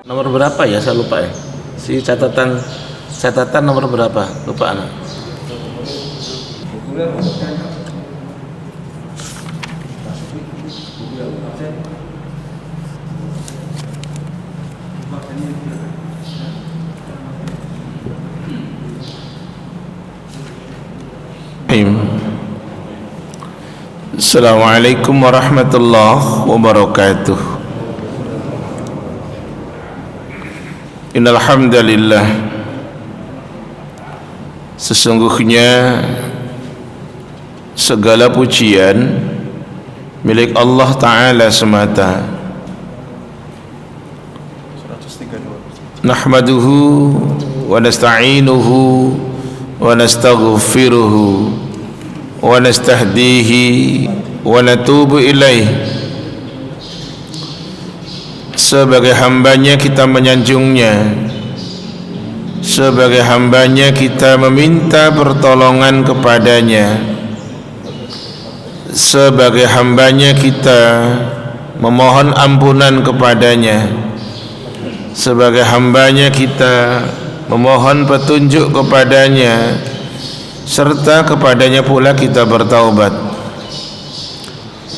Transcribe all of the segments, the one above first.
Nomor berapa ya, saya lupa ya. Si catatan nomor berapa? Lupa anak. Assalamualaikum warahmatullahi wabarakatuh. Innal hamdalillah, sesungguhnya segala pujian milik Allah Ta'ala semata. Nahmaduhu wa nasta'inuhu wa nastaghfiruhu wa nastahdihi wa natubu ilaih. Sebagai hambanya kita menyanjungnya, sebagai hambanya kita meminta pertolongan kepadanya, sebagai hambanya kita memohon ampunan kepadanya, sebagai hambanya kita memohon petunjuk kepadanya, serta kepadanya pula kita bertaubat.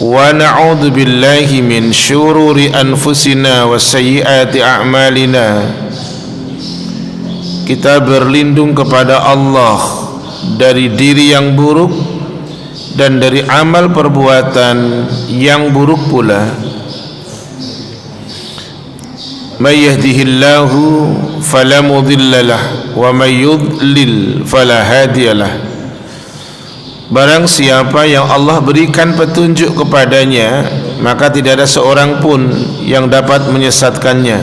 Wa na'udzu billahi min syururi anfusina wa sayyiati a'malina. Kita berlindung kepada Allah dari diri yang buruk dan dari amal perbuatan yang buruk pula. May yahdihillahu fala mudhillalah wa may yudlil fala hadiyalah. Barang siapa yang Allah berikan petunjuk kepadanya, maka tidak ada seorang pun yang dapat menyesatkannya.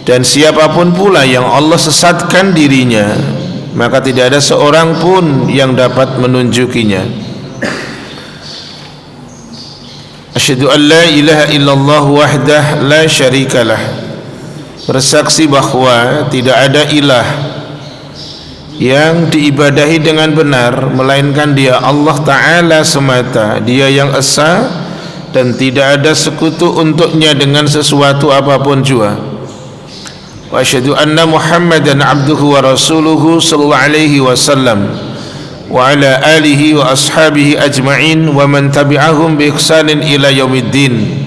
Dan siapapun pula yang Allah sesatkan dirinya, maka tidak ada seorang pun yang dapat menunjukinya. Asyhadu an la ilaha illallah wahdah la syarikalah. Bersaksi bahwa tidak ada ilah yang diibadahi dengan benar melainkan Dia, Allah Ta'ala semata. Dia yang esa dan tidak ada sekutu untuknya dengan sesuatu apapun jua. Wa asyhadu anna Muhammadan abduhu wa rasuluhu sallallahu alaihi wasallam wa ala alihi wa ashabihi ajma'in wa man tabi'ahum bi ihsanin ila yaumiddin.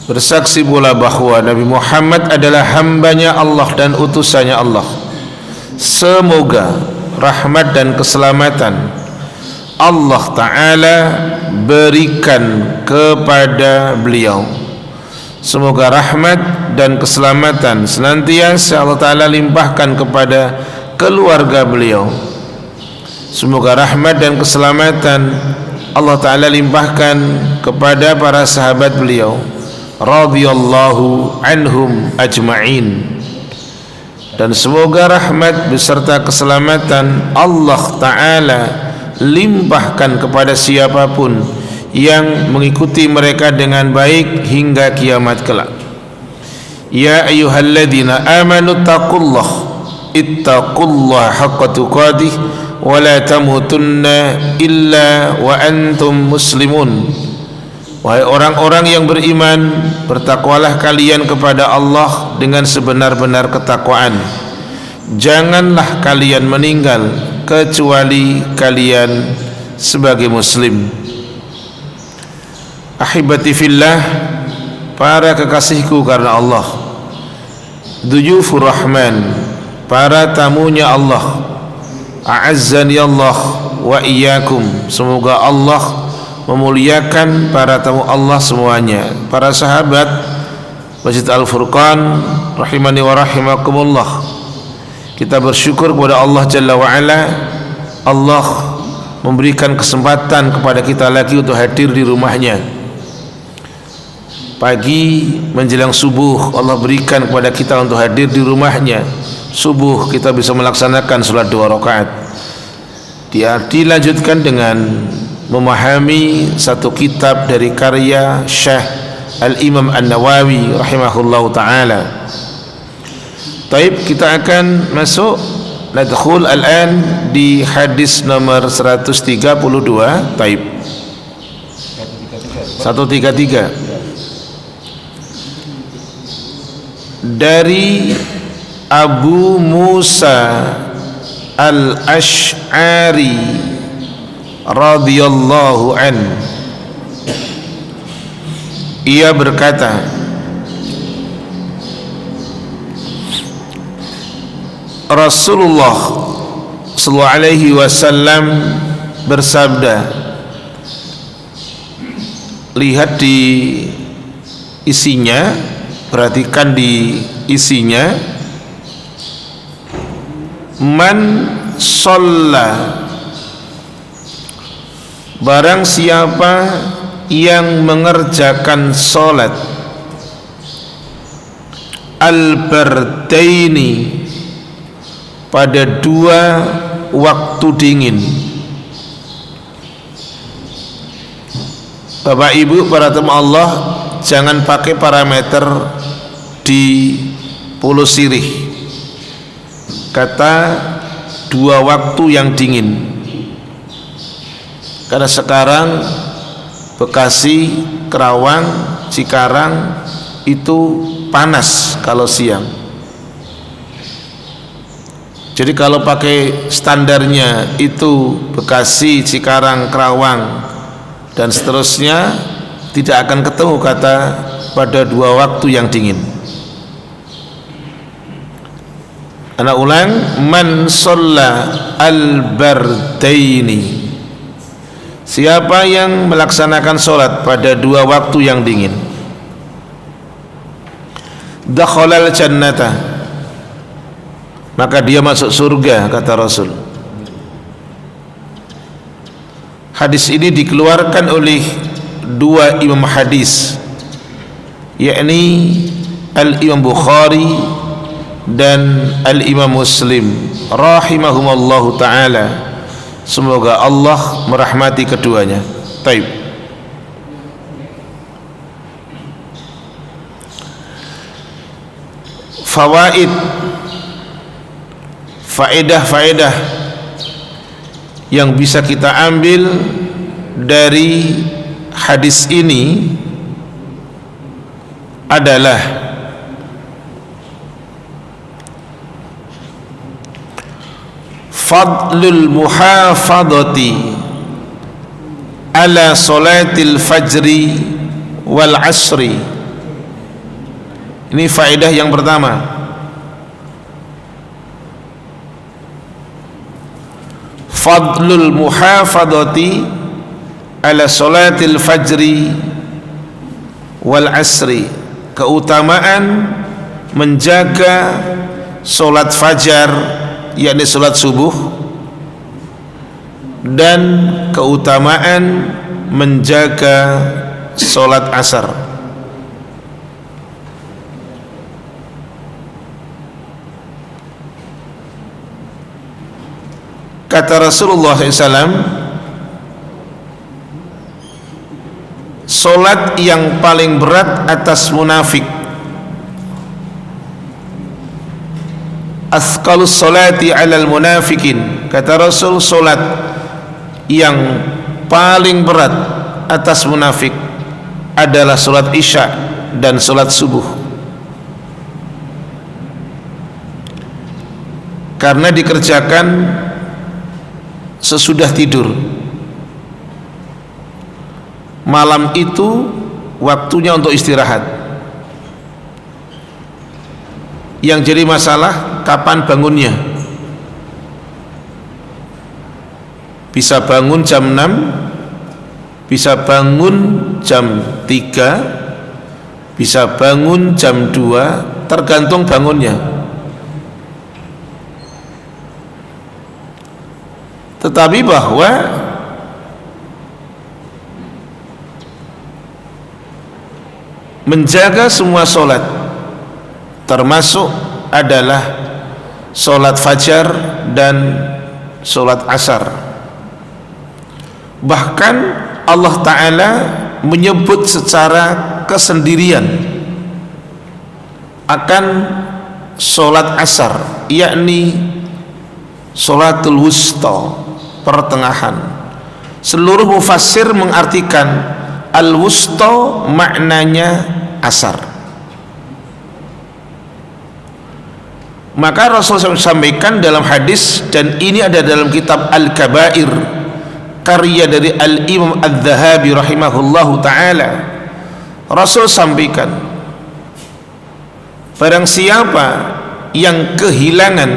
Bersaksi pula bahwa Nabi Muhammad adalah hambanya Allah dan utusannya Allah. Semoga rahmat dan keselamatan Allah Ta'ala berikan kepada beliau. Semoga rahmat dan keselamatan senantiasa Allah Ta'ala limpahkan kepada keluarga beliau. Semoga rahmat dan keselamatan Allah Ta'ala limpahkan kepada para sahabat beliau, radhiyallahu anhum ajma'in. Dan semoga rahmat beserta keselamatan Allah Ta'ala limpahkan kepada siapapun yang mengikuti mereka dengan baik hingga kiamat kelak. Ya ayyuhalladzina amanu ittaqullaha haqqa tuqatih wa la tamutunna illa wa antum muslimun. Wahai orang-orang yang beriman, bertakwalah kalian kepada Allah dengan sebenar-benar ketakwaan. Janganlah kalian meninggal kecuali kalian sebagai muslim. Ahibati fillah, para kekasihku karena Allah, duyufur rahman, para tamunya Allah, a'azzani Allah wa iyyakum. Semoga Allah memuliakan para tamu Allah semuanya. Para sahabat Masjid Al-Furqan rahimani wa rahimakumullah, kita bersyukur kepada Allah Jalla wa Ala. Allah memberikan kesempatan kepada kita lagi untuk hadir di rumahnya. Pagi menjelang subuh Allah berikan kepada kita untuk hadir di rumahnya. Subuh kita bisa melaksanakan salat 2 rakaat. Dilanjutkan dengan memahami satu kitab dari karya Syekh Al-Imam An-Nawawi rahimahullahu ta'ala. Taib, kita akan masuk nadkhul al-an di hadis nomor 132. Taib, 133. dari Abu Musa Al-Asy'ari radhiyallahu an, ia berkata, Rasulullah sallallahu alaihi wasallam bersabda, lihat di isinya, perhatikan di isinya, man shalla, barang siapa yang mengerjakan salat al-bardaini, pada dua waktu dingin. Bapak Ibu para tamu Allah, jangan pakai parameter di Pulau Sirih, kata dua waktu yang dingin, karena sekarang Bekasi, Kerawang, Cikarang itu panas kalau siang. Jadi kalau pakai standarnya itu Bekasi, Cikarang, Kerawang dan seterusnya, tidak akan ketemu kata pada dua waktu yang dingin. Ana ulang, man shalla al-bardaini, siapa yang melaksanakan sholat pada dua waktu yang dingin, dakhalal jannata, maka dia masuk surga, kata Rasul. Hadis ini dikeluarkan oleh dua imam hadis, yakni Al-Imam Bukhari dan Al-Imam Muslim rahimahumallahu ta'ala. Semoga Allah merahmati keduanya. Taib. Fawaid, faedah-faedah yang bisa kita ambil dari hadis ini adalah fadlul muhafadati ala salatil fajri wal asri. Ini faedah yang pertama, fadlul muhafadati ala salatil fajri wal asri, keutamaan menjaga solat fajar, yakni solat subuh, dan keutamaan menjaga solat asar. Kata Rasulullah SAW, solat yang paling berat atas munafik, asqalus salati alal munafikin, kata Rasul, solat yang paling berat atas munafik adalah solat isya dan solat subuh, karena dikerjakan sesudah tidur. Malam itu waktunya untuk istirahat. Yang jadi masalah kapan bangunnya. Bisa bangun jam 6, bisa bangun jam 3, bisa bangun jam 2, tergantung bangunnya. Tetapi bahwa menjaga semua solat, termasuk adalah solat fajar dan solat asar. Bahkan Allah Ta'ala menyebut secara kesendirian akan solat asar, yakni solatul wusta, pertengahan. Seluruh mufassir mengartikan al-wusta maknanya asar. Maka Rasul sampaikan dalam hadis, dan ini ada dalam kitab Al-Kabair karya dari Al-Imam Adz-Dzahabi rahimahullahu ta'ala. Rasul sampaikan, barang siapa yang kehilangan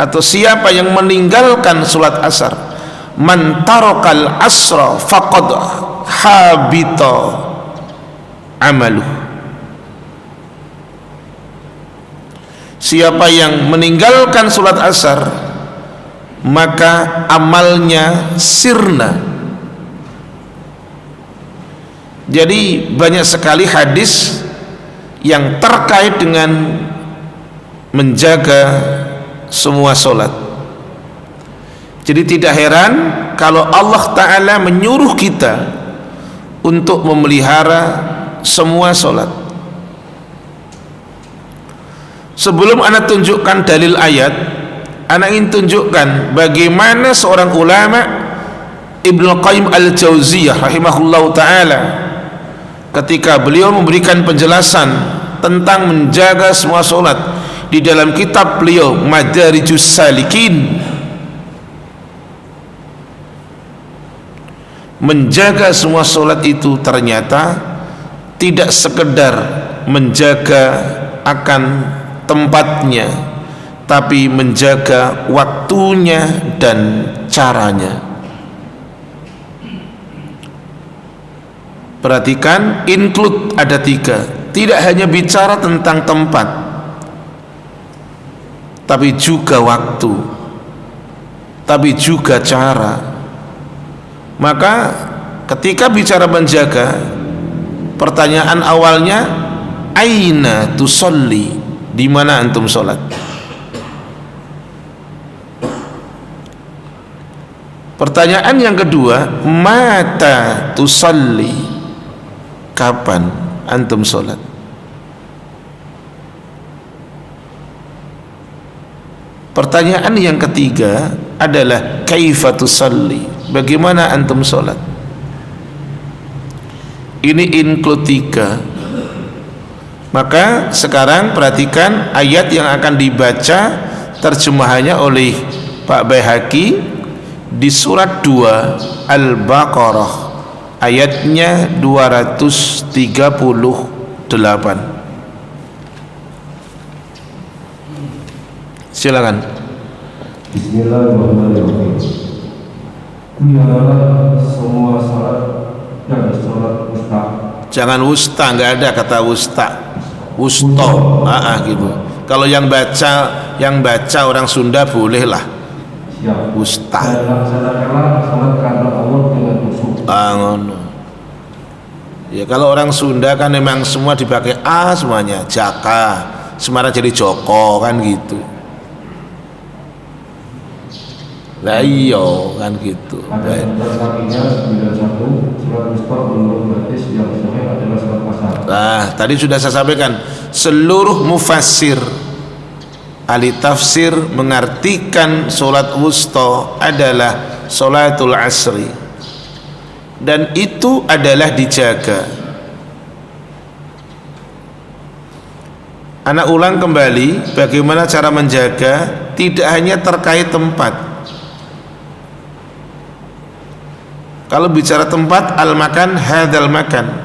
atau siapa yang meninggalkan salat asar, man tarakal asra faqad habita amaluh. Siapa yang meninggalkan salat asar, maka amalnya sirna. Jadi banyak sekali hadis yang terkait dengan menjaga semua solat. Jadi tidak heran kalau Allah Ta'ala menyuruh kita untuk memelihara semua solat. Sebelum anak tunjukkan dalil ayat, anak ingin tunjukkan bagaimana seorang ulama, Ibnu Qayyim Al-Jauziyah rahimahullahu ta'ala, ketika beliau memberikan penjelasan tentang menjaga semua solat di dalam kitab beliau Madarijus Salikin. Menjaga semua solat itu ternyata tidak sekedar menjaga akan tempatnya, tapi menjaga waktunya dan caranya. Perhatikan, include ada 3. Tidak hanya bicara tentang tempat, tapi juga waktu, tapi juga cara. Maka ketika bicara menjaga, pertanyaan awalnya, aina tusolli, di mana antum sholat? Pertanyaan yang kedua, mata tusolli, kapan antum sholat? Pertanyaan yang ketiga adalah kaifa tusolli, bagaimana antum sholat? Ini include 3. Maka sekarang perhatikan ayat yang akan dibaca terjemahannya oleh Pak Baihaqi di surat 2 Al-Baqarah ayatnya 238. Silakan. Bismillahirrahmanirrahim. Peliharalah semua salat dan salat wusta. Jangan wusta, nggak ada kata wusta. Wusto, gitu. Kalau yang baca orang Sunda bolehlah. Wusta. Dan laksanakanlah salat karena Allah dengan khusyuk. Ngono. Ya kalau orang Sunda kan memang semua dipakai semuanya. Jaka, Semarang jadi Joko kan gitu. Lah iya kan gitu. Ada kakinya 91 surat wusta menurut hadis yang sahih adalah salat asar. Nah, tadi sudah saya sampaikan, seluruh mufassir ahli tafsir mengartikan salat wusta adalah salatul asri, dan itu adalah dijaga. Anak ulang kembali bagaimana cara menjaga, tidak hanya terkait tempat. Kalau bicara tempat, al-makan hadzal makan,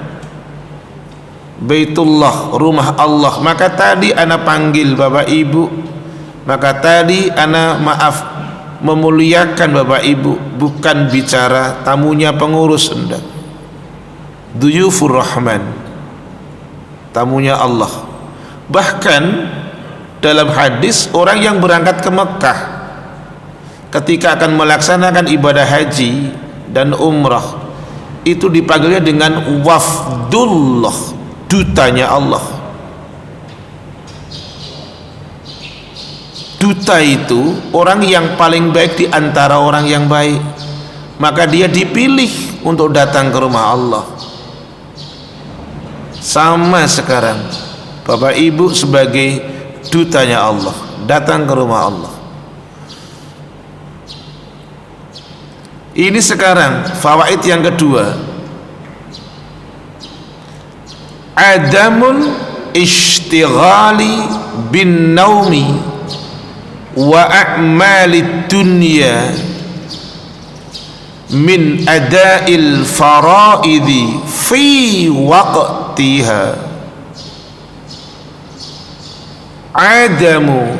Baitullah, rumah Allah. Maka tadi ana panggil Bapak Ibu, maka tadi ana memuliakan Bapak Ibu, bukan bicara tamunya pengurus, enggak. Duyufur Rahman, tamunya Allah. Bahkan dalam hadis, orang yang berangkat ke Mekah ketika akan melaksanakan ibadah haji dan umrah itu dipanggilnya dengan wafdullah, dutanya Allah. Duta itu orang yang paling baik di antara orang yang baik, maka dia dipilih untuk datang ke rumah Allah. Sama sekarang Bapak Ibu sebagai dutanya Allah datang ke rumah Allah. Ini sekarang fawaid yang kedua, adamul ishtighali bin naumi wa a'malid dunya min ada'il faraidi fi waqtiha adamu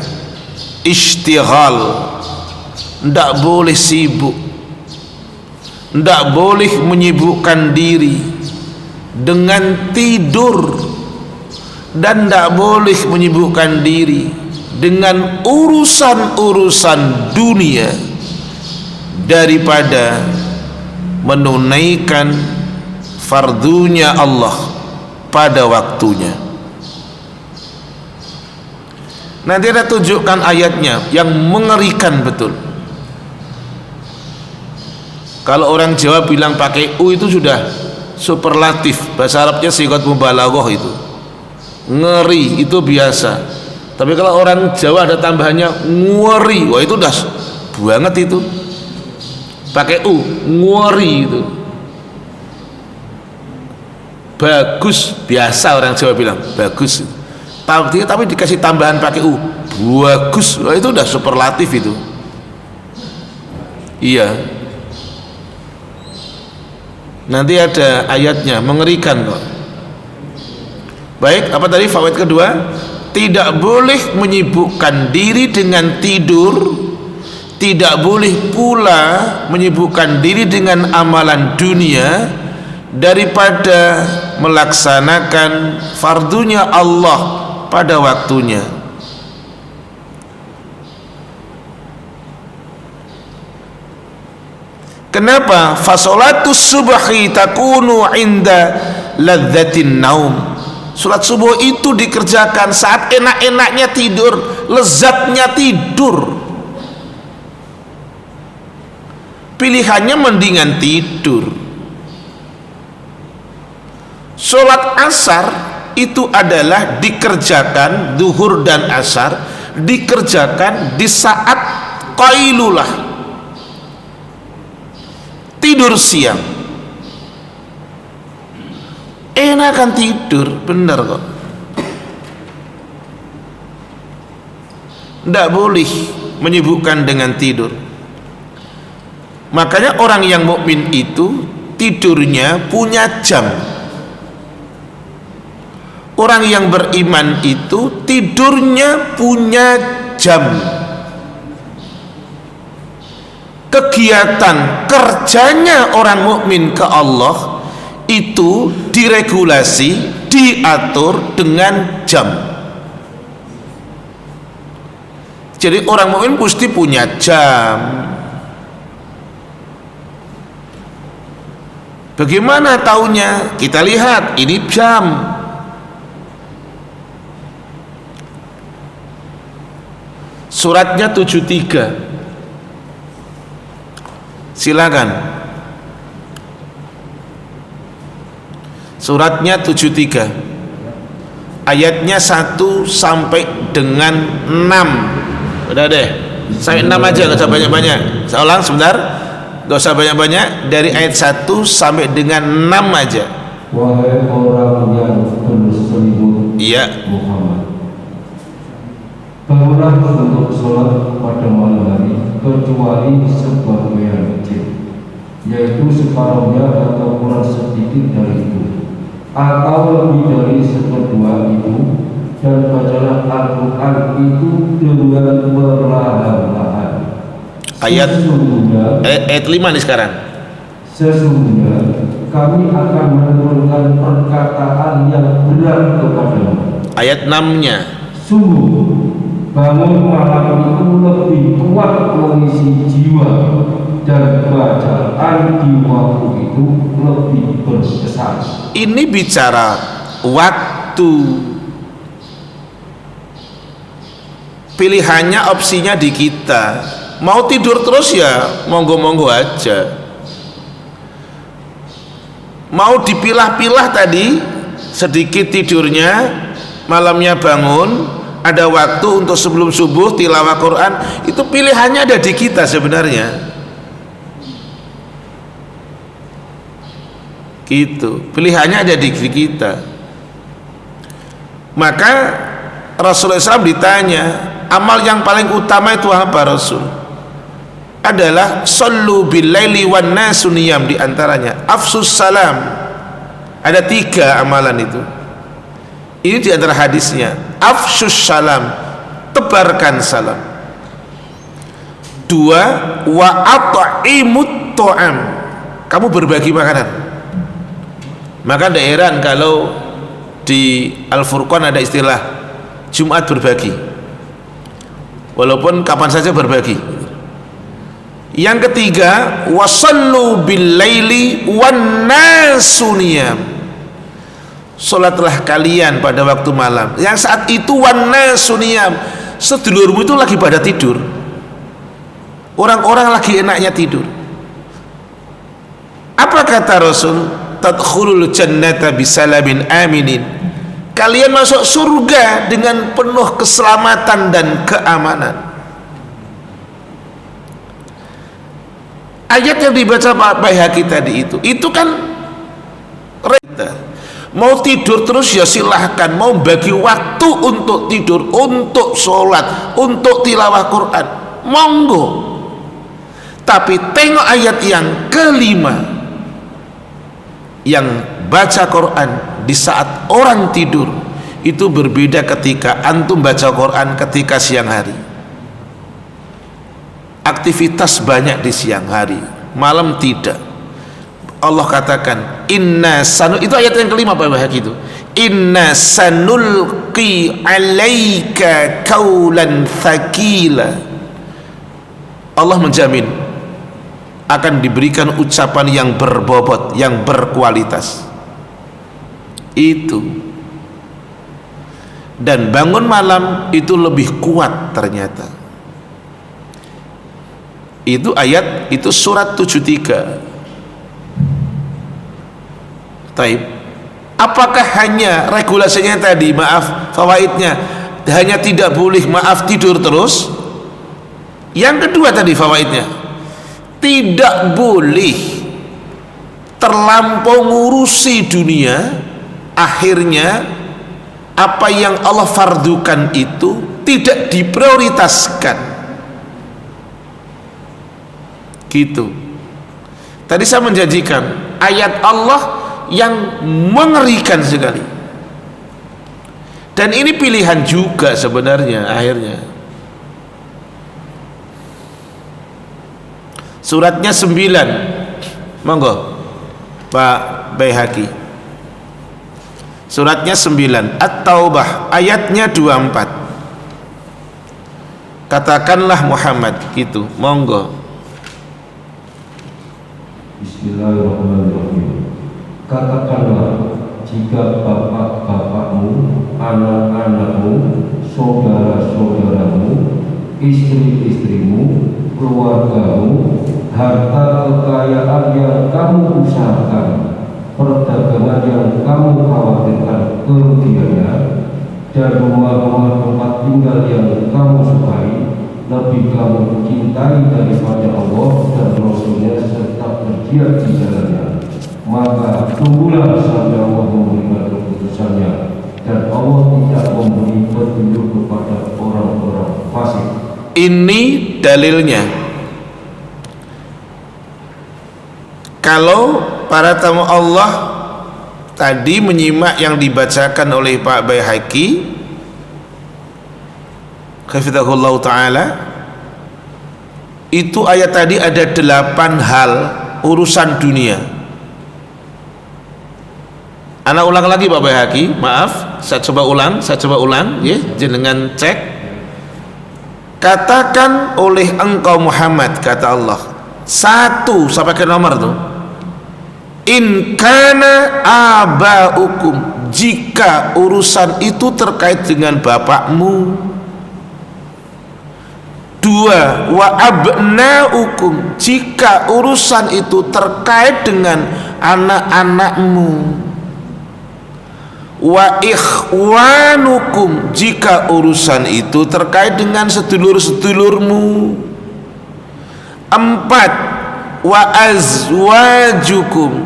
ishtighal, ndak boleh sibuk, ndak boleh menyibukkan diri dengan tidur, dan ndak boleh menyibukkan diri dengan urusan-urusan dunia daripada menunaikan fardunya Allah pada waktunya. Nanti ada tunjukkan ayatnya yang mengerikan betul. Kalau orang Jawa bilang pakai u itu sudah superlatif, bahasa Arabnya sigat mubalaghah, itu ngeri, itu biasa. Tapi kalau orang Jawa ada tambahannya ngeri, wah itu udah banget itu. Pakai u, ngeri itu bagus, biasa orang Jawa bilang bagus. Tapi dikasih tambahan pakai u, bagus, wah itu udah superlatif itu. Iya. Nanti ada ayatnya, mengerikan kok. Baik, apa tadi fawaid kedua? Tidak boleh menyibukkan diri dengan tidur, tidak boleh pula menyibukkan diri dengan amalan dunia daripada melaksanakan fardunya Allah pada waktunya. Kenapa? Fasolatus subhi takunu inda ladzatin naum. Salat subuh itu dikerjakan saat enak-enaknya tidur, lezatnya tidur. Pilihannya mendingan tidur. Salat asar itu adalah dikerjakan, zuhur dan asar dikerjakan di saat qailulah, tidur siang. Enakan tidur, benar kok. Tidak boleh menyibukkan dengan tidur. Makanya orang yang mukmin itu tidurnya punya jam. Orang yang beriman itu tidurnya punya jam. Kegiatan kerjanya orang mukmin ke Allah itu diregulasi, diatur dengan jam. Jadi orang mukmin pasti punya jam. Bagaimana taunya? Kita lihat, ini jam. Suratnya 73. Silakan. Suratnya 73. Ayatnya 1 sampai dengan 6. Udah deh. Sampai 6 aja, enggak usah banyak-banyak. Saya ulang sebentar. Enggak usah banyak-banyak, dari ayat 1 sampai dengan 6 aja. Wahai orang yang berselimut Iya. Muhammad, bangunlah untuk sholat pada malam hari kecuali sebagian kecil, yaitu separuhnya atau kurang sedikit dari itu, atau lebih dari seperdua itu, dan bacalah Al-Quran itu dengan perlahan-lahan. Ayat 5 nih sekarang. Sesungguhnya kami akan menurunkan perkataan yang berat kepadamu. Ayat 6-nya. Sungguh bangun malam itu lebih kuat mengisi jiwa, dan bacaan di waktu itu lebih berkesan. Ini bicara waktu. Pilihannya, opsinya di kita. Mau tidur terus ya monggo-monggo aja. Mau dipilah-pilah tadi, sedikit tidurnya, malamnya bangun, ada waktu untuk sebelum subuh tilawah Quran, itu pilihannya ada di kita sebenarnya. Gitu, pilihannya ada di kita. Maka Rasulullah SAW ditanya, amal yang paling utama itu apa Rasul? Adalah sallu bil laili wan nasu niyam, di antaranya afsus salam. Ada 3 amalan itu. Ini di antara hadisnya. Afsus salam, tebarkan salam. 2, wa at'imut ta'am, kamu berbagi makanan. Maka tidak heran kalau di Al-Furqan ada istilah Jumat berbagi, walaupun kapan saja berbagi. Yang ketiga, wasallu bil laili wan nasu niyam, salatlah kalian pada waktu malam, yang saat itu wan nasu niyam, sedulurmu itu lagi pada tidur, orang-orang lagi enaknya tidur. Apa kata Rasul? Tadkhulul jannata bisalamin aminin, kalian masuk surga dengan penuh keselamatan dan keamanan. Ayat yang dibaca Pak Baihaqi tadi itu kan mau tidur terus ya silahkan, mau bagi waktu untuk tidur, untuk sholat, untuk tilawah Quran, monggo. Tapi tengok ayat yang kelima, yang baca Quran di saat orang tidur itu berbeda ketika antum baca Quran ketika siang hari. Aktivitas banyak di siang hari, malam tidak. Allah katakan inna sanu, itu ayat yang kelima Pak Baihaqi itu, inna sanulqi alaika kaulan thaqila. Allah menjamin akan diberikan ucapan yang berbobot, yang berkualitas. Itu. Dan bangun malam itu lebih kuat ternyata. Itu ayat, itu surat 73. Taib. Apakah hanya regulasinya tadi, maaf, fawaidnya hanya tidak boleh maaf tidur terus? Yang kedua tadi fawaidnya, tidak boleh terlampau ngurusi dunia, akhirnya apa yang Allah fardukan itu tidak diprioritaskan. Gitu. Tadi saya menjanjikan ayat Allah yang mengerikan sekali, dan ini pilihan juga sebenarnya akhirnya. Suratnya 9, monggo Pak Baihaqi. Suratnya 9 At-Taubah ayatnya 24. Katakanlah Muhammad gitu, monggo. Bismillahirrahmanirrahim. Katakanlah, jika bapak-bapakmu, anak-anakmu, saudara-saudaramu, istri-istrimu, keluargamu, harta kekayaan yang kamu usahakan, perdagangan yang kamu khawatirkan kerugiannya, dan rumah-rumah tempat tinggal yang kamu sukai, lebih kamu cintai daripada Allah dan Rasulnya serta berjihad di jalannya, maka tunggulah sampai Allah memberikan keputusannya, dan Allah tidak memberi petunjuk kepada orang-orang fasik. Ini dalilnya. Kalau para tamu Allah tadi menyimak yang dibacakan oleh Pak Baihaqi hafizahullah ta'ala, itu ayat tadi ada 8 hal urusan dunia. Anak ulang lagi Pak Baihaqi, maaf, saya coba ulang ya, jenengan cek. Katakan oleh engkau Muhammad, kata Allah, 1 sampai ke nomor tuh, in kana abaukum, jika urusan itu terkait dengan bapakmu. 2, wa abnaukum, jika urusan itu terkait dengan anak-anakmu. Wa ikhwanukum, jika urusan itu terkait dengan sedulur-sedulurmu. 4, wa azwajukum,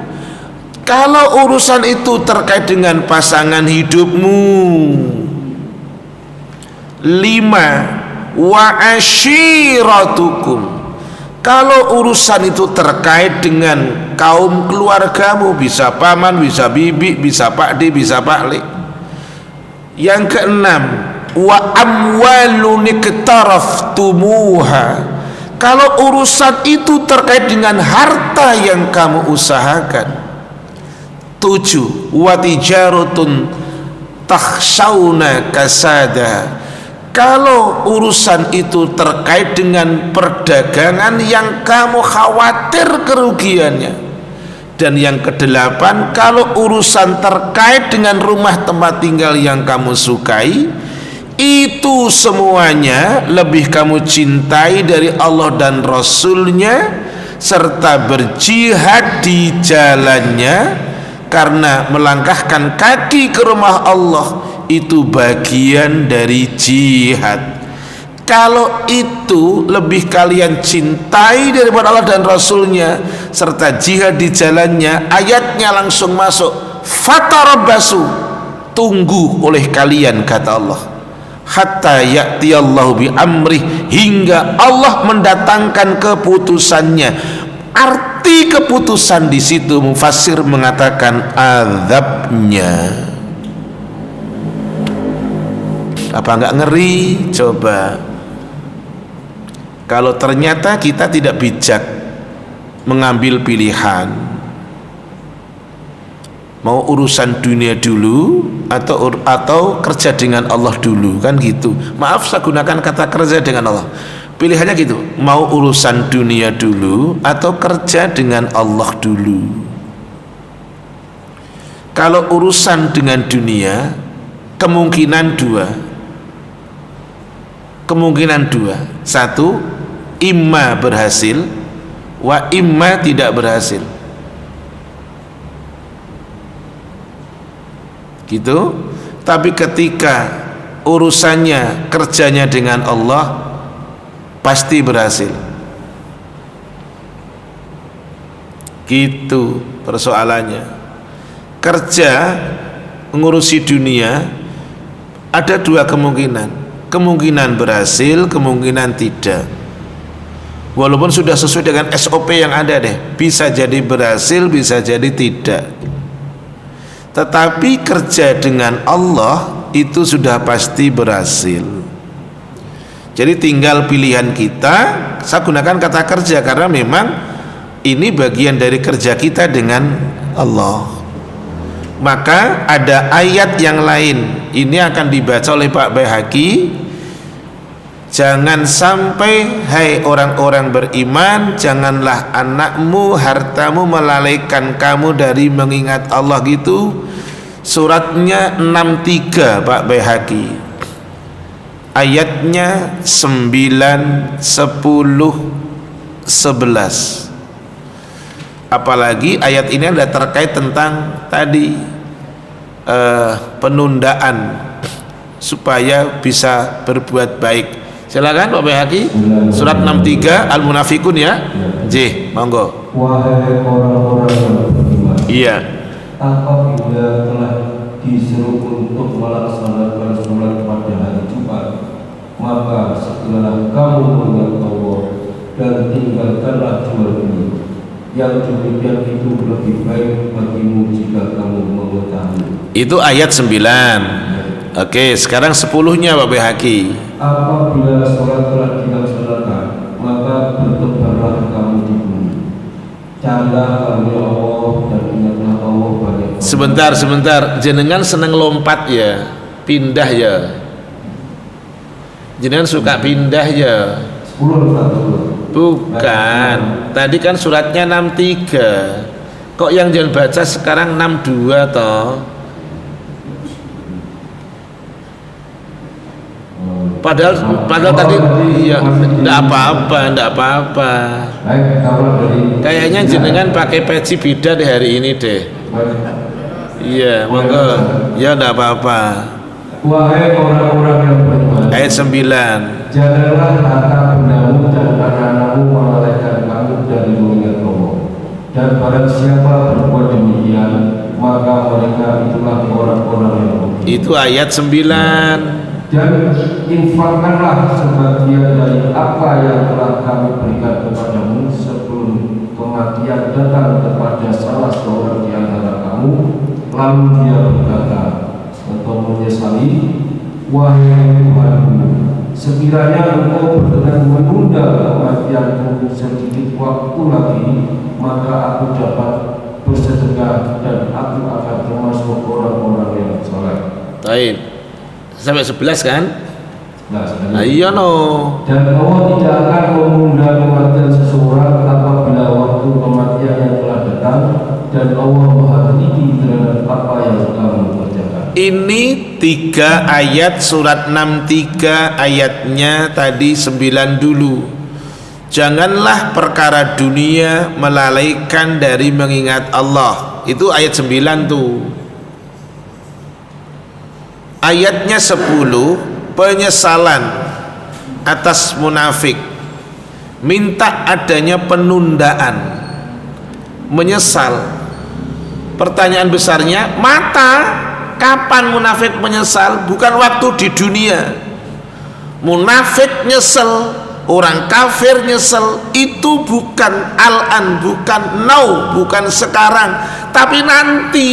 kalau urusan itu terkait dengan pasangan hidupmu. 5, wa ashiratukum. Kalau urusan itu terkait dengan kaum keluargamu, bisa paman, bisa bibi, bisa pak D, bisa pak Le. Yang keenam, wa amwalun iktaraftumuha. Kalau urusan itu terkait dengan harta yang kamu usahakan. 7, wa tijaratun takhshawna kasada. Kalau urusan itu terkait dengan perdagangan yang kamu khawatir kerugiannya. Dan yang kedelapan, kalau urusan terkait dengan rumah tempat tinggal yang kamu sukai, itu semuanya lebih kamu cintai dari Allah dan Rasulnya, serta berjihad di jalannya, karena melangkahkan kaki ke rumah Allah itu bagian dari jihad. Kalau itu lebih kalian cintai daripada Allah dan Rasulnya serta jihad di jalannya, ayatnya langsung masuk, fatarabbasu, tunggu oleh kalian, kata Allah, hatta ya'tiyallahu bi amrih, hingga Allah mendatangkan keputusannya. Arti keputusan di situ mufassir mengatakan azabnya. Apa enggak ngeri? Coba. Kalau ternyata kita tidak bijak mengambil pilihan, mau urusan dunia dulu atau kerja dengan Allah dulu, kan gitu. Maaf, saya gunakan kata kerja dengan Allah. Pilihannya gitu, mau urusan dunia dulu atau kerja dengan Allah dulu. Kalau urusan dengan dunia, kemungkinan dua. Satu, imma berhasil, wa imma tidak berhasil. Gitu. Tapi ketika urusannya kerjanya dengan Allah, pasti berhasil. Gitu persoalannya. Kerja mengurusi dunia ada dua kemungkinan. Kemungkinan berhasil, kemungkinan tidak. Walaupun sudah sesuai dengan SOP yang ada deh, bisa jadi berhasil, bisa jadi tidak. Tetapi kerja dengan Allah itu sudah pasti berhasil. Jadi tinggal pilihan kita. Saya gunakan kata kerja karena memang ini bagian dari kerja kita dengan Allah. Maka ada ayat yang lain, ini akan dibaca oleh Pak Baihaqi. Jangan sampai, hai orang-orang beriman, janganlah anakmu, hartamu melalaikan kamu dari mengingat Allah, gitu. Suratnya 63 Pak Baihaqi, ayatnya 9, 10, 11. Apalagi ayat ini ada terkait tentang tadi penundaan supaya bisa berbuat baik. Silakan Pak Baihaqi, surat 63 Al-Munafikun ya. J, monggo. Wahai orang-orang yang beriman, Iya. apabila telah disuruh untuk melaksanakan sholat pada hari Jumat, maka segeralah kamu mengingat Allah dan tinggalkanlah jual beli. Yang demikian itu lebih baik bagimu jika kamu mengetahui. Itu ayat 9. Oke, sekarang 10-nya Pak Baihaqi. Apabila sholat telah dilaksanakan, maka bertebaranlah kamu di bumi. Carilah karunia Allah dan ingatlah Allah banyak. Sebentar, jenengan seneng lompat ya, pindah ya. Jenengan suka pindah ya. 10. Bukan, tadi kan suratnya 63. Kok yang jangan baca sekarang 62 toh? Padahal tadi ya enggak apa-apa. Kayaknya jenengan pakai peci bidah di hari ini deh. Iya, monggo. Ya enggak apa-apa. Wahai orang-orang yang beriman, Ayat 9. janganlah harta bendamu dan anak-anakmu melalaikan kamu dari mengingat Allah. Dan barang siapa berbuat demikian, maka mereka itulah orang-orang yang rugi. Itu ayat 9. Dan infakkanlah sebagian dari apa yang telah kami berikan kepadamu sebelum kematian datang kepada salah seorang di antara kamu, lalu dia berkata atau menyesali, wahai Tuhanku, sekiranya engkau berkenan menunda kematianku sedikit waktu lagi, maka aku dapat bersedekah dan aku akan termasuk orang-orang yang saleh. Baik. Sampai 11 kan? Nah, iya no. Dan Allah tidak akan menunda kematian seseorang apabila waktu kematiannya telah datang, dan Allah Maha Teliti terhadap apa yang kamu kerjakan. Ini 3 ayat surat 63, ayatnya tadi 9 dulu. Janganlah perkara dunia melalaikan dari mengingat Allah. Itu ayat 9 tuh. Ayatnya 10, penyesalan atas munafik, minta adanya penundaan, menyesal. Pertanyaan besarnya, kapan munafik menyesal? Bukan waktu di dunia. Munafik nyesel, orang kafir nyesel, itu bukan al-an, bukan now, bukan sekarang, tapi nanti.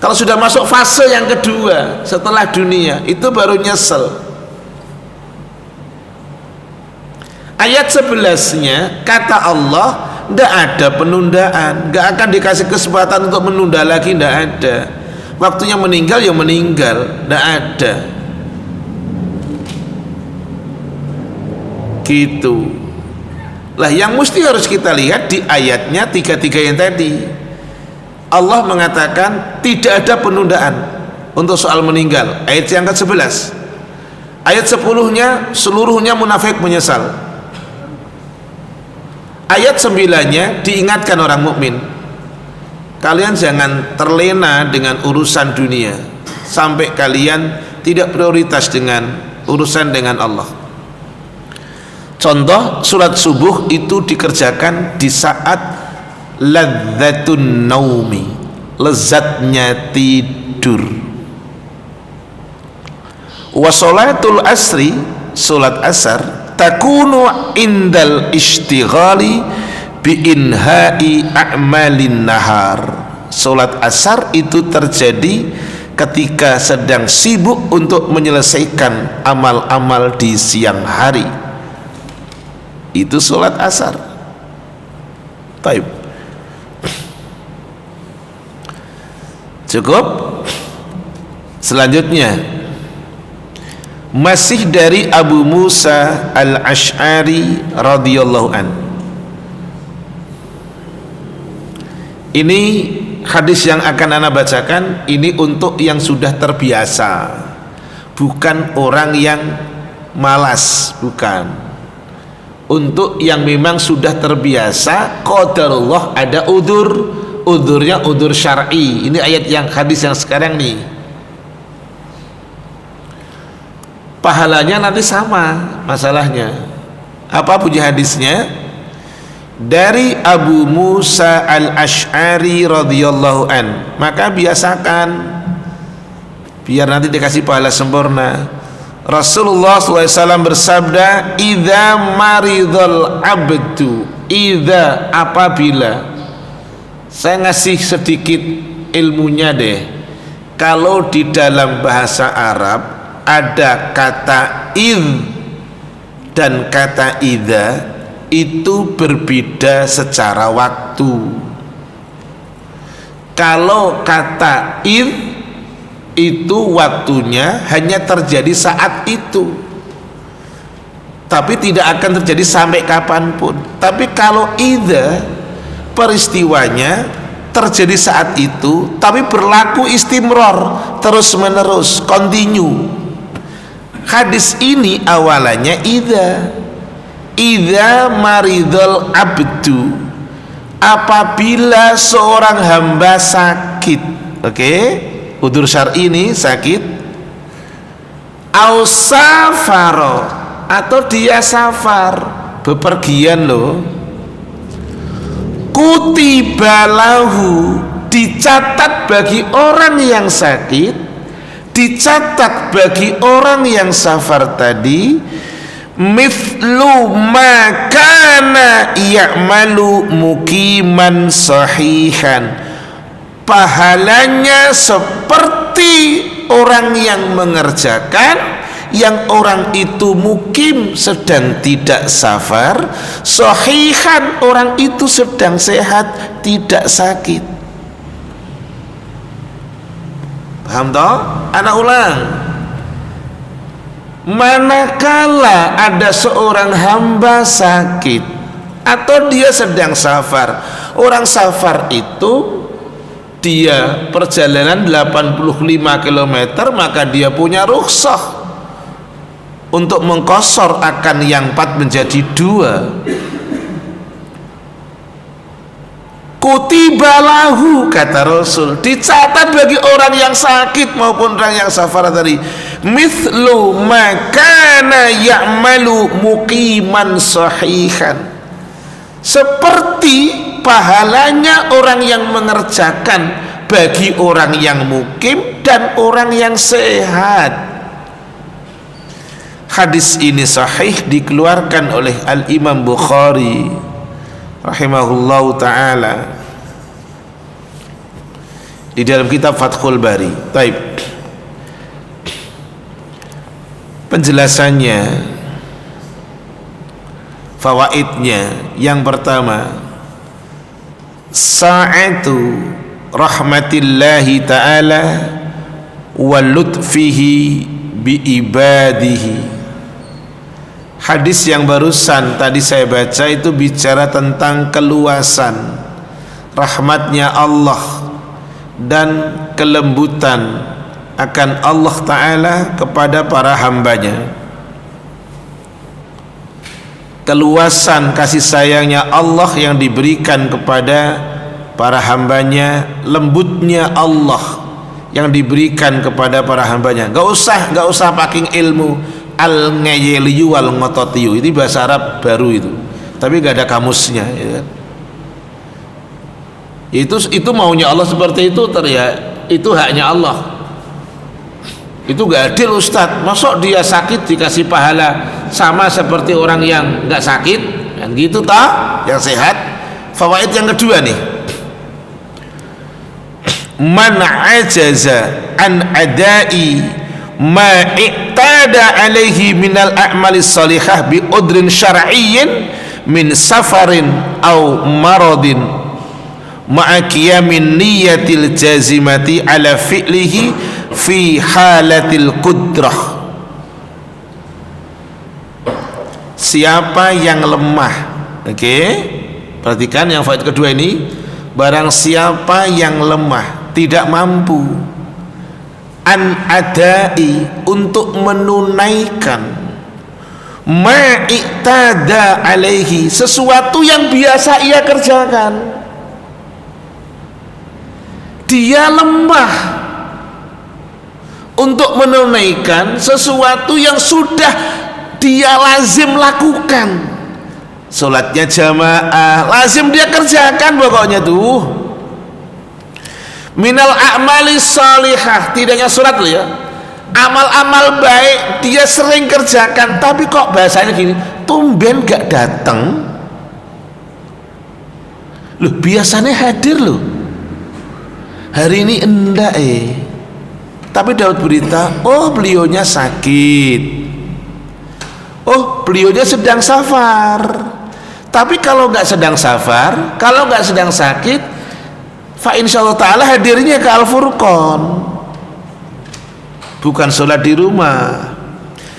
Kalau sudah masuk fase yang kedua setelah dunia, itu baru nyesel. Ayat 11-nya kata Allah, tidak ada penundaan, nggak akan dikasih kesempatan untuk menunda lagi, tidak ada. Waktunya meninggal ya meninggal, tidak ada. Gitu. Lah yang mesti harus kita lihat di ayatnya 33 yang tadi. Allah mengatakan tidak ada penundaan untuk soal meninggal. Ayat yang ke-11. Ayat 10-nya seluruhnya munafik menyesal. Ayat 9-nya diingatkan orang mukmin, kalian jangan terlena dengan urusan dunia sampai kalian tidak prioritas dengan urusan dengan Allah. Contoh, surat subuh itu dikerjakan di saat ladzatun naumi, lezatnya tidur. Wa sholatul asri, solat asar, takunu indal istighali bi inhai a'malin nahar. Solat asar itu terjadi ketika sedang sibuk untuk menyelesaikan amal-amal di siang hari. Itu solat asar. Taib. Cukup. Selanjutnya masih dari Abu Musa al-Ash'ari radhiyallahu an. Ini hadis yang akan ana bacakan ini untuk yang sudah terbiasa, bukan orang yang malas, bukan. Untuk yang memang sudah terbiasa, qadarullah ada udurnya udur syar'i. Ini ayat yang hadis yang sekarang nih. Pahalanya nanti sama masalahnya. Apa bunyi hadisnya? Dari Abu Musa al-Ash'ari radhiyallahu an. Maka biasakan biar nanti dikasih pahala sempurna. Rasulullah SAW bersabda, idza maridul abdu, idza apabila. Saya ngasih sedikit ilmunya deh. Kalau di dalam bahasa Arab ada kata id dan kata idza, itu berbeda secara waktu. Kalau kata id itu waktunya hanya terjadi saat itu, tapi tidak akan terjadi sampai kapanpun. Tapi kalau idza, peristiwanya terjadi saat itu, tapi berlaku istimror, terus menerus, continue. Hadis ini awalannya idza maridul abdu, apabila seorang hamba sakit. Oke, udur syar'i ini sakit. Au safaro, atau dia safar, bepergian loh. Kutiba lahu, dicatat bagi orang yang sakit, dicatat bagi orang yang safar tadi, mithlu ma kana ya'malu muqiman sahihan, pahalanya seperti orang yang mengerjakan yang orang itu mukim sedang tidak safar, sahihan orang itu sedang sehat tidak sakit. Paham toh? Anak ulang. Manakala ada seorang hamba sakit atau dia sedang safar, orang safar itu dia perjalanan 85 km, maka dia punya rukhsah untuk mengqashar akan yang 4 menjadi 2. Kutiba lahu, kata Rasul, dicatat bagi orang yang sakit maupun orang yang safar tadi, mithlu ma kana ya'malu muqiman sahihan, seperti pahalanya orang yang mengerjakan bagi orang yang mukim dan orang yang sehat. Hadis ini sahih, dikeluarkan oleh Al-Imam Bukhari rahimahullahu ta'ala di dalam kitab Fathul Bari. Taib. Penjelasannya, fawaidnya, yang pertama, sa'atu rahmatillahi ta'ala wa lutfihi bi ibadihi. Hadis yang barusan tadi saya baca itu bicara tentang keluasan rahmatnya Allah dan kelembutan akan Allah Ta'ala kepada para hambanya. Keluasan kasih sayangnya Allah yang diberikan kepada para hambanya, lembutnya Allah yang diberikan kepada para hambanya. Gak usah pakai ilmu al-ngayeliyu wal ngototiyu, itu bahasa Arab baru itu, tapi gak ada kamusnya, ya kan? Itu maunya Allah seperti itu, itu haknya Allah. Itu gak adil, Ustadz. Masuk dia sakit dikasih pahala sama seperti orang yang gak sakit, kan gitu tak? Yang sehat. Fawaid yang kedua nih, man ajaza an adai ma i'tada alaihi minal a'malis salihah bi udrin syar'iyyin min safarin au maradin ma'a qiyamin niyatil jazimati ala fi'lihi fi halatil qudrah. Siapa yang lemah, oke? Perhatikan yang faedah kedua ini, barang siapa yang lemah, tidak mampu an adai, untuk menunaikan ma'i'tada alaihi, sesuatu yang biasa ia kerjakan. Dia lemah untuk menunaikan sesuatu yang sudah dia lazim lakukan. Salatnya jamaah lazim dia kerjakan pokoknya tuh. Minal a'mali salihah, tidak hanya surat loh ya, amal-amal baik dia sering kerjakan, tapi kok bahasanya gini, tumben gak datang loh, biasanya hadir loh, hari ini enggak tapi dapat berita, oh beliaunya sakit, oh beliaunya sedang safar. Tapi kalau nggak sedang safar, kalau nggak sedang sakit, fa insyaallah ta'ala hadirnya ke Al-Furqan, bukan sholat di rumah.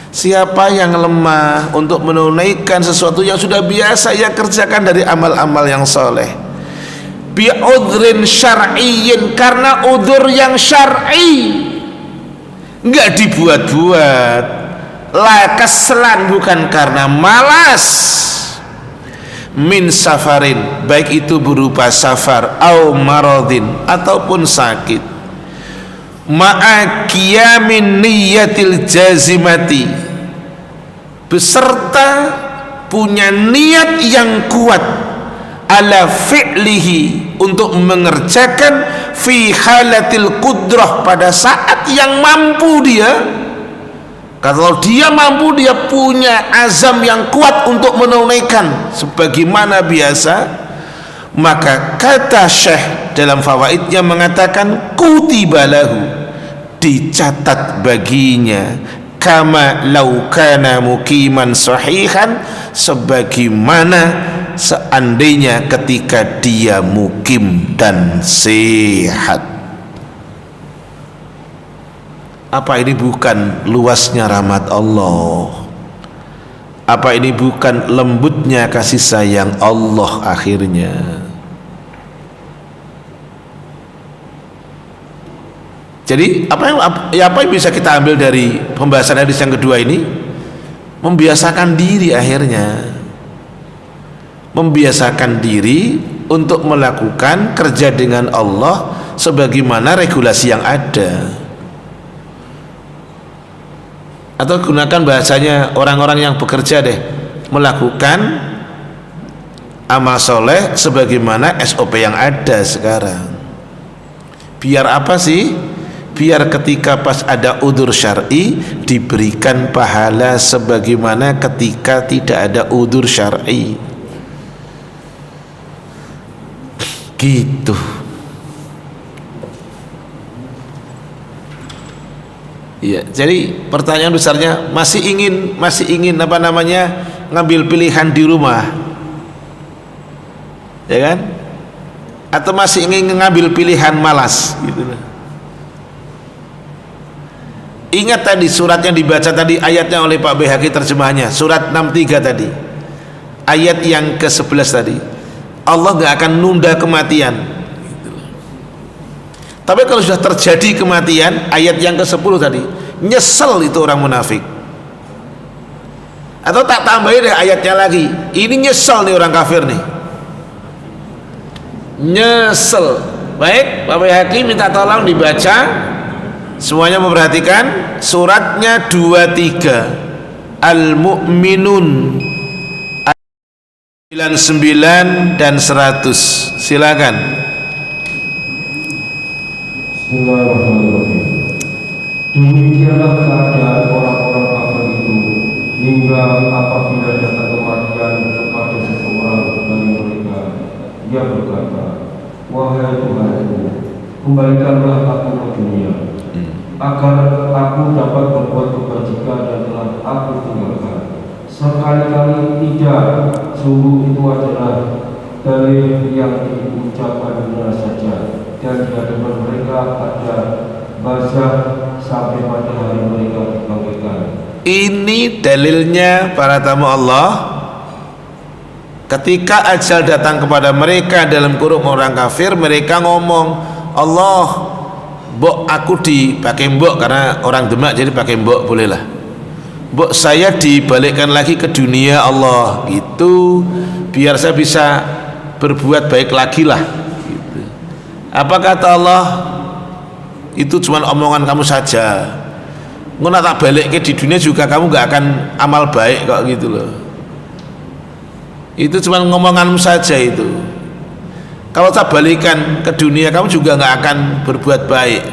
Siapa yang lemah untuk menunaikan sesuatu yang sudah biasa ia kerjakan dari amal-amal yang soleh, bi udhrin syar'iyyin, karena udzur yang syar'i, nggak dibuat-buat, la kaslan, bukan karena malas, min safarin, baik itu berupa safar au maradin, ataupun sakit, ma'a qiyamin niyatil jazimati, beserta punya niat yang kuat, ala fi'lihi, untuk mengerjakan fi halatil qudrah, pada saat yang mampu dia. Kalau dia mampu, dia punya azam yang kuat untuk menunaikan sebagaimana biasa, maka kata Syekh dalam fawaidnya mengatakan kutiba lahu, dicatat baginya, kama lau kana muqiman sahihan, sebagaimana seandainya ketika dia mukim dan sehat. Apa ini bukan luasnya rahmat Allah? Apa ini bukan lembutnya kasih sayang Allah akhirnya? Jadi apa yang bisa kita ambil dari pembahasan hadis yang kedua ini? Membiasakan diri akhirnya. Membiasakan diri untuk melakukan kerja dengan Allah sebagaimana regulasi yang ada. Atau gunakan bahasanya orang-orang yang bekerja deh, melakukan amal soleh sebagaimana SOP yang ada sekarang. Biar apa sih? Biar ketika pas ada udzur syar'i diberikan pahala sebagaimana ketika tidak ada udzur syar'i. Gitu. Iya, jadi pertanyaan besarnya masih ingin apa namanya ngambil pilihan di rumah, ya kan? Atau masih ingin ngambil pilihan malas, gitu. Ingat tadi surat yang dibaca tadi, ayatnya oleh Pak Baihaqi terjemahnya, surat 63 tadi, ayat yang ke-11 tadi. Allah gak akan nunda kematian. Tapi kalau sudah terjadi kematian, ayat yang ke-10 tadi, nyesel itu orang munafik. Atau tak tambahin deh ayatnya lagi, ini nyesel nih orang kafir nih, nyesel. Baik, Pak Baihaqi minta tolong dibaca, semuanya memperhatikan suratnya 23 Al-Mu'minun 99 dan 100. Silakan. Bismillahirrahmanirrahim. Demikianlah keadaan orang-orang kafir itu hingga apabila datang kematian kepada seseorang dari mereka, ia berkata, wahai Tuhanku, kembalikanlah aku ke dunia agar aku dapat berbuat kebajikan dan telah aku tinggalkan. Sekali-kali tidak, sungguh itu adalah dalil yang diucapkan benar saja, dan di hadapan mereka ada barzah sampai pada hari mereka dibangkitkan. Ini dalilnya para tamu Allah, ketika ajal datang kepada mereka dalam kurung orang kafir, mereka ngomong, Allah, mbok aku dipakai mbok, karena orang Demak jadi pakai mbok, bolehlah. Mbok saya dibalikkan lagi ke dunia Allah, gitu, biar saya bisa berbuat baik lagi lah, gitu. Apa kata Allah? Itu cuma omongan kamu saja. Ngono tak balik ke di dunia juga kamu gak akan amal baik kok, gitu loh. Itu cuma ngomonganmu saja itu. Kalau tak balikan ke dunia kamu juga gak akan berbuat baik.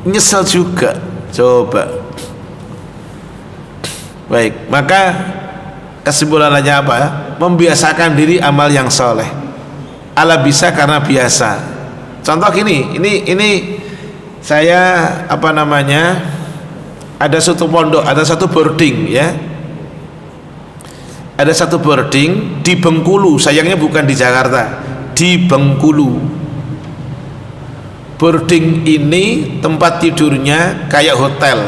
Nyesel juga. Coba. Baik, maka kesimpulannya apa? Membiasakan diri amal yang soleh. Ala bisa karena biasa. Contoh gini, ini saya apa namanya, ada satu pondok, ada satu boarding ya, ada satu boarding di Bengkulu, sayangnya bukan di Jakarta, di Bengkulu. Boarding ini tempat tidurnya kayak hotel.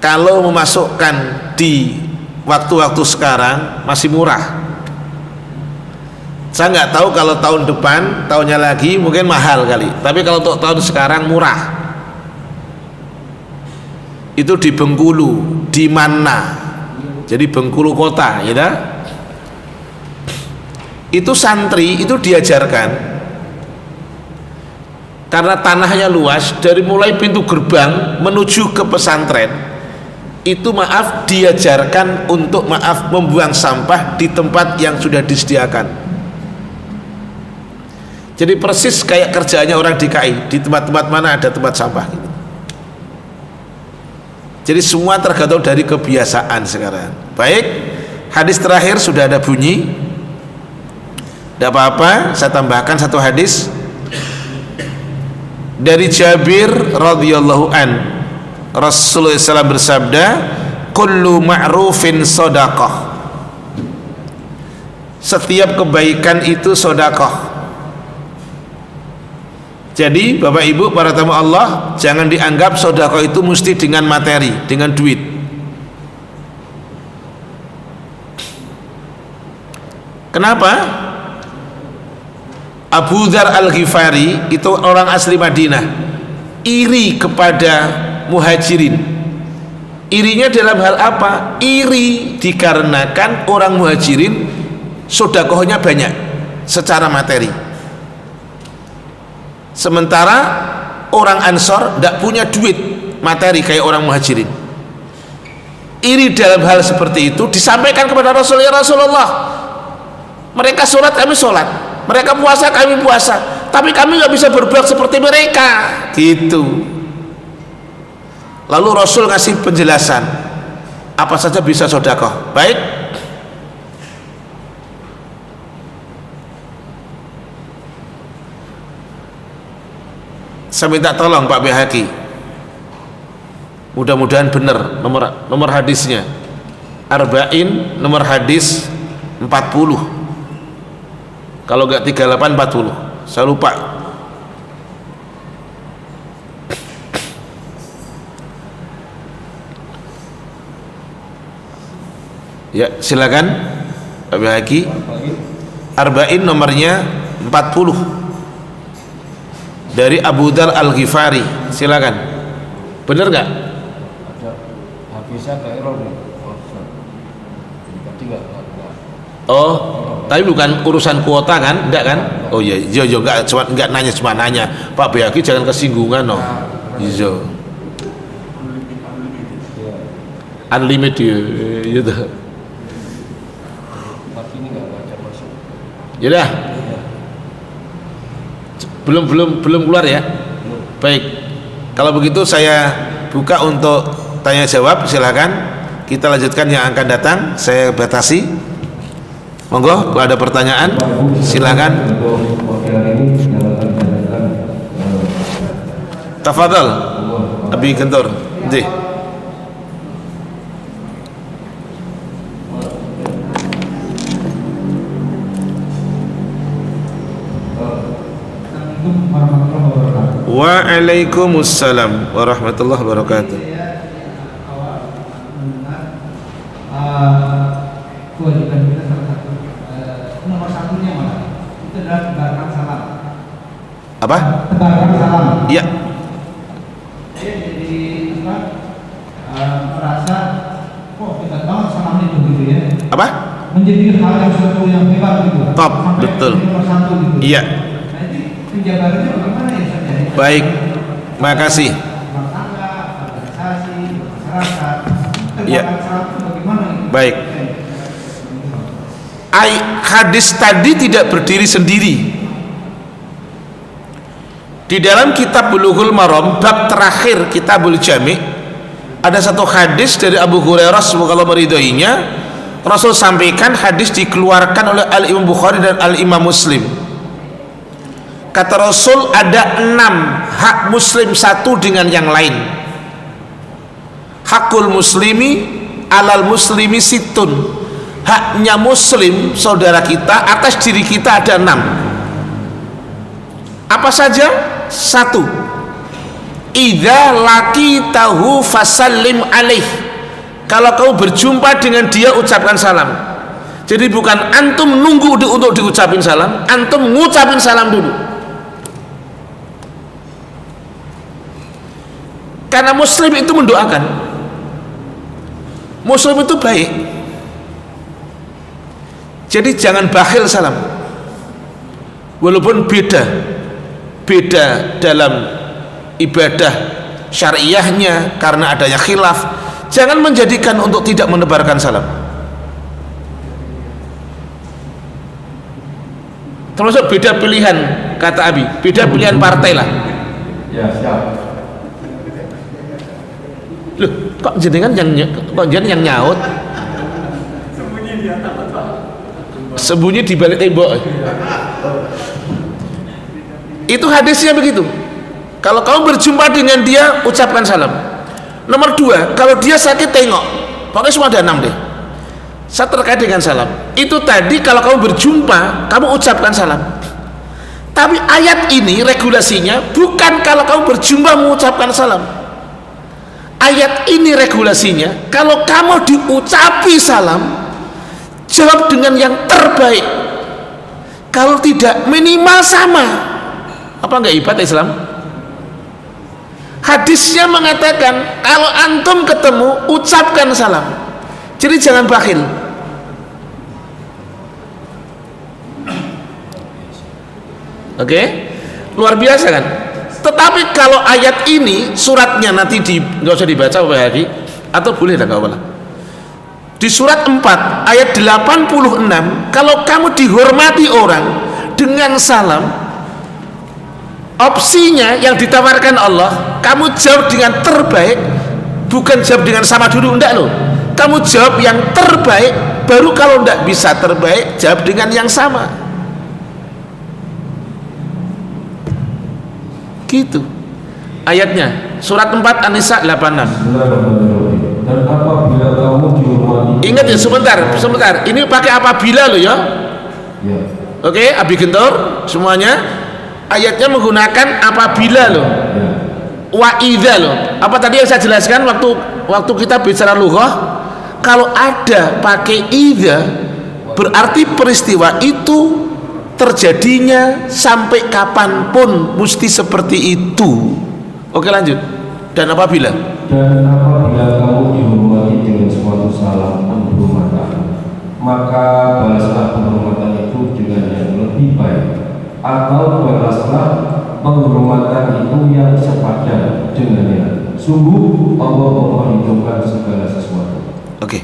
Kalau memasukkan di waktu-waktu sekarang masih murah. Saya nggak tahu kalau tahun depan, tahunnya lagi mungkin mahal kali. Tapi kalau untuk tahun sekarang murah. Itu di Bengkulu, di mana? Jadi Bengkulu kota, ya. Itu santri itu diajarkan, karena tanahnya luas, dari mulai pintu gerbang menuju ke pesantren itu maaf diajarkan untuk maaf membuang sampah di tempat yang sudah disediakan. Jadi persis kayak kerjaannya orang DKI, di tempat-tempat mana ada tempat sampah gitu. Jadi semua tergantung dari kebiasaan sekarang. Baik, hadis terakhir sudah ada bunyi. Tidak apa-apa, saya tambahkan satu hadis dari Jabir radhiyallahu an. Rasulullah SAW bersabda, kullu ma'rufin shadaqah. Setiap kebaikan itu sedekah. Jadi Bapak Ibu para tamu Allah, jangan dianggap sedekah itu mesti dengan materi, dengan duit. Kenapa? Abu Dzar Al-Ghifari itu orang asli Madinah, iri kepada muhajirin. Irinya dalam hal apa? Iri dikarenakan orang muhajirin sedekahnya banyak secara materi, sementara orang Ansor tidak punya duit materi kayak orang muhajirin. Iri dalam hal seperti itu disampaikan kepada Rasulullah. Rasulullah, mereka sholat kami sholat, mereka puasa kami puasa, tapi kami nggak bisa berbuat seperti mereka gitu. Lalu Rasul ngasih penjelasan apa saja bisa sedekah. Baik, saya minta tolong Pak Bihaki, mudah-mudahan benar nomor hadisnya. Arba'in nomor hadis 40, kalau enggak 38 40, saya lupa. Ya, silakan Pak Bihaki. Arba'in nomornya 40 dari Abu Dzar Al-Ghifari. Silakan. Benar nggak? Ada habisnya ke error nih. Oh, tapi bukan urusan kuota kan? Enggak kan? Oh iya, yo enggak nanya, cuma nanya. Pak Bihaki jangan kesinggungan no. Iya. Unlimited gitu. Yaudah, belum keluar ya. Baik, kalau begitu saya buka untuk tanya jawab. Silakan kita lanjutkan yang akan datang. Saya batasi. Monggo, kalau ada pertanyaan silakan. Tafadhal Abi Gentor. Nggih. Waalaikumsalam warahmatullahi wabarakatuh. Kewajiban kita salah satu nomor satunya mana? Itu adalah tebarkan salam. Apa? Tebarkan salam. Iya. Jadi apa? Merasa kok kita banget salam itu gitu ya? Apa? Menjadi hal yang suatu yang hebat gitu. Top, sampai betul. Nomor satu gitu. Iya. Nanti penjabarannya bagaimana ya Ustaz? Baik, makasih. Tangga, organisasi, masyarakat. Iya. Tebarkan salam itu bagaimana? Baik. Hadis tadi tidak berdiri sendiri. Di dalam kitab Bulughul Maram bab terakhir Kitabul Jami' ada satu hadis dari Abu Hurairah, semoga Allah meridhoinya. Rasul sampaikan, hadis dikeluarkan oleh Al-Imam Bukhari dan Al-Imam Muslim. Kata Rasul, ada 6 hak muslim satu dengan yang lain. Hakul muslimi alal muslimi situn. Haknya muslim saudara kita atas diri kita ada 6. Apa saja? 1. Idza laqitahu fasallim alaih. Kalau kau berjumpa dengan dia ucapkan salam. Jadi bukan antum nunggu untuk diucapin salam, antum ngucapin salam dulu. Karena muslim itu mendoakan, muslim itu baik. Jadi jangan bakhil salam. Walaupun beda dalam ibadah syariahnya karena adanya khilaf, Jangan menjadikan untuk tidak menebarkan salam. Termasuk beda pilihan, kata Abi, beda pilihan partai lah. Ya, siap. Loh, kok jenengan yang nyaut? Sembunyi di balik tembok. Itu hadisnya begitu. Kalau kamu berjumpa dengan dia, ucapkan salam. Nomor 2, kalau dia sakit tengok. Pokoknya semua ada 6 deh. Saya terkait dengan salam. Itu tadi kalau kamu berjumpa, kamu ucapkan salam. Tapi ayat ini regulasinya bukan kalau kamu berjumpa mengucapkan salam. Ayat ini regulasinya kalau kamu diucapi salam, jawab dengan yang terbaik. Kalau tidak, minimal sama. Apa enggak hebat Islam? Hadisnya mengatakan kalau antum ketemu, ucapkan salam. Jadi jangan bakhil. Oke, luar biasa kan? Tetapi kalau ayat ini suratnya nanti nggak usah dibaca Bapak Haji, atau boleh nggak apa-apa. Di surat 4 ayat 86, kalau kamu dihormati orang dengan salam, opsinya yang ditawarkan Allah, kamu jawab dengan terbaik, bukan jawab dengan sama dulu, enggak loh. Kamu jawab yang terbaik, baru kalau enggak bisa terbaik, jawab dengan yang sama. Gitu ayatnya, surat 4 An-Nisa 86. Dan apabila kamu dihormati, ingat ya, sebentar, ini pakai apabila loh ya. ya. Oke, Abi Gentor semuanya, ayatnya menggunakan apabila loh, Ya. wa idza loh. Apa tadi yang saya jelaskan waktu kita bicara lughah, kalau ada pakai idza berarti peristiwa itu terjadinya sampai kapanpun mesti seperti itu. Oke, lanjut. Dan apabila kamu dihormati dengan suatu salam penghormatan, maka balaslah penghormatan itu dengan yang lebih baik, atau balaslah penghormatan itu yang sepadan dengannya. Sungguh Allah memperhitungkan segala sesuatu. Oke.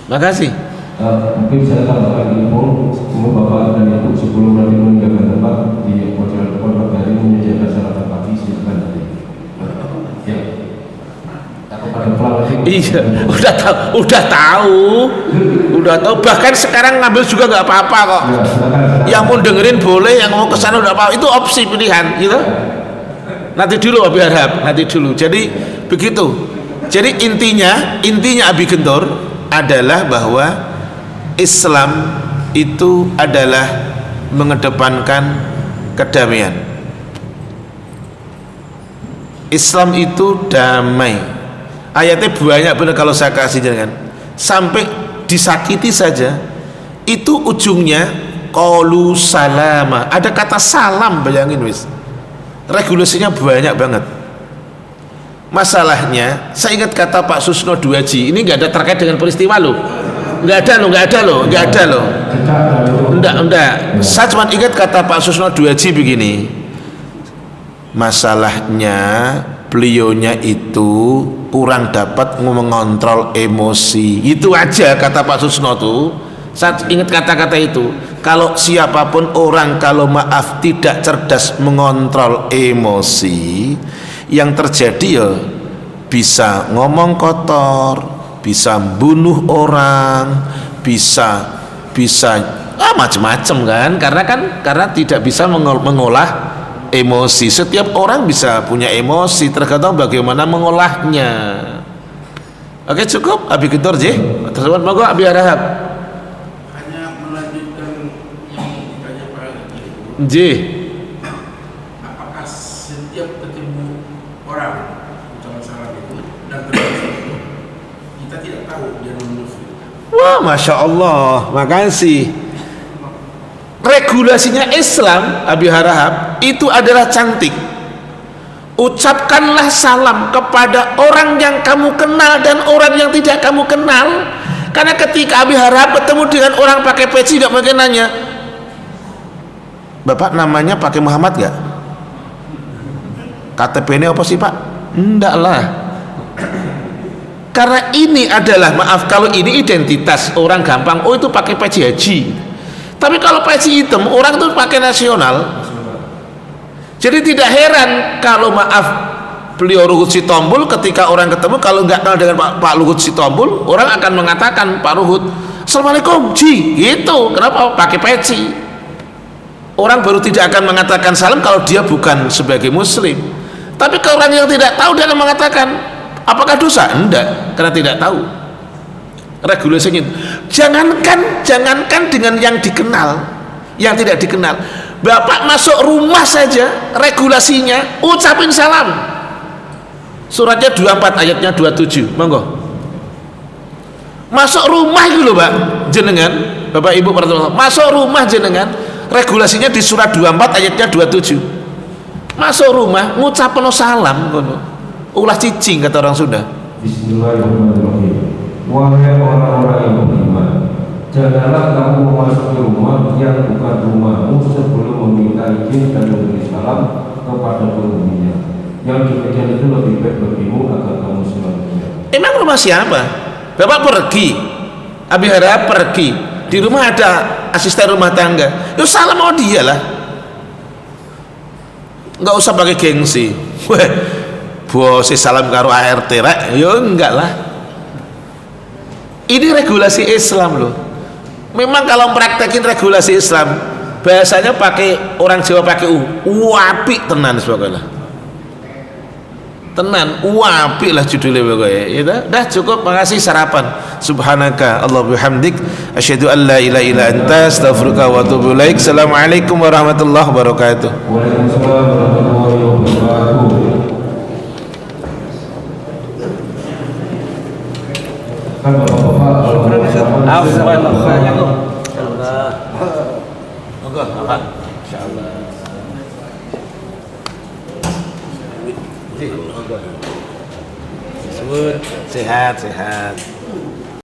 Makasih. Mungkin saya tambahkan info, semua Bapak dan Ibu sebelum nanti meninggalkan tempat di hotel depan Pak Dari menyediakan sarapan pagi, silakan nanti. Ya. Iya, udah tahu. Bahkan sekarang ngambil juga nggak apa-apa kok. Ya, silakan. Yang mau dengerin boleh, yang mau kesana udah apa, itu opsi pilihan, gitu. Nanti dulu Abi Harhab, nanti dulu. Jadi begitu. Jadi intinya Abi Gentor adalah bahwa Islam itu adalah mengedepankan kedamaian. Islam itu damai. Ayatnya banyak benar kalau saya kasih jangan. Sampai disakiti saja itu ujungnya qalu salama. Ada kata salam, bayangin wis. Regulasinya banyak banget. Masalahnya saya ingat kata Pak Susno 2G, ini nggak ada terkait dengan peristiwa loh. Enggak ada loh. Enggak. Saya cuma ingat kata Pak Susno 2G begini. Masalahnya beliaunya itu kurang dapat mengontrol emosi. Itu aja kata Pak Susno tuh. Saya ingat kata-kata itu. Kalau siapapun orang kalau maaf tidak cerdas mengontrol emosi, yang terjadi ya bisa ngomong kotor, bisa bunuh orang, bisa macam-macam kan, karena tidak bisa mengolah emosi. Setiap orang bisa punya emosi, tergantung bagaimana mengolahnya. Oke, cukup Abi Gentor J. Tersebut monggo Abi Harhab. Hanya melanjutkan yang ditanya Pak J. Apakah setiap ketemu orang ucapan salam itu dan terus kita tidak tahu dia non-muslim? Wah, Masya Allah, makasih. Regulasinya Islam, Abi Harhab, itu adalah cantik. Ucapkanlah salam kepada orang yang kamu kenal dan orang yang tidak kamu kenal. Karena ketika Abi Harhab bertemu dengan orang pakai peci, tidak mungkin nanya, Bapak namanya pakai Muhammad gak? KTP ini apa sih Pak? Enggak lah. Karena ini adalah, maaf, kalau ini identitas orang gampang, oh itu pakai peci haji. Tapi kalau peci hitam, orang tuh pakai nasional. Jadi tidak heran kalau, maaf, beliau Luhut Sitompul, ketika orang ketemu, kalau nggak kenal dengan Pak Luhut Sitompul, orang akan mengatakan, Pak Luhut, Assalamualaikum, Ji, gitu. Kenapa? Pakai peci. Orang baru tidak akan mengatakan salam kalau dia bukan sebagai muslim. Tapi ke orang yang tidak tahu, dia akan mengatakan, apakah dosa? Enggak, karena tidak tahu regulasinya. Jangankan dengan yang dikenal, yang tidak dikenal. Bapak masuk rumah saja, regulasinya ucapin salam. Suratnya 24, ayatnya 27. Monggo. Masuk rumah itu loh, Pak, jenengan, Bapak Ibu para teman, masuk rumah jenengan, regulasinya di surat 24 ayatnya 27. Masuk rumah ngucapno salam ngono. Ulah cicing, kata orang Sunda. Bismillahirrahmanirrahim. Wahai orang-orang yang beriman, janganlah kamu memasuki rumah yang bukan rumahmu sebelum meminta izin dan memberi salam kepada penghuninya. Yang demikian itu lebih baik bagimu agar kamu selamat. Emang rumah siapa? Bapak pergi, Abi Hara pergi, di rumah ada asisten rumah tangga, yo salam mau dia lah, nggak usah pakai gengsi. Weh, bos salam karo ART rek, yo enggak lah. Ini regulasi Islam loh. Memang kalau praktekin regulasi Islam, bahasanya pakai, orang Jawa pakai apik tenan sebagainya. Tenan, apik lah judulnya pokoknya. Ya dah cukup, makasih sarapan. Subhanaka Allah bihamdik, asyhadu an la ilaha illa anta, astaghfiruka wa atubu ilaik. Assalamualaikum warahmatullahi wabarakatuh. Waalaikumsalam warahmatullahi wabarakatuh. Kan bapak-bapak kalau Insyaallah. Sehat, sehat.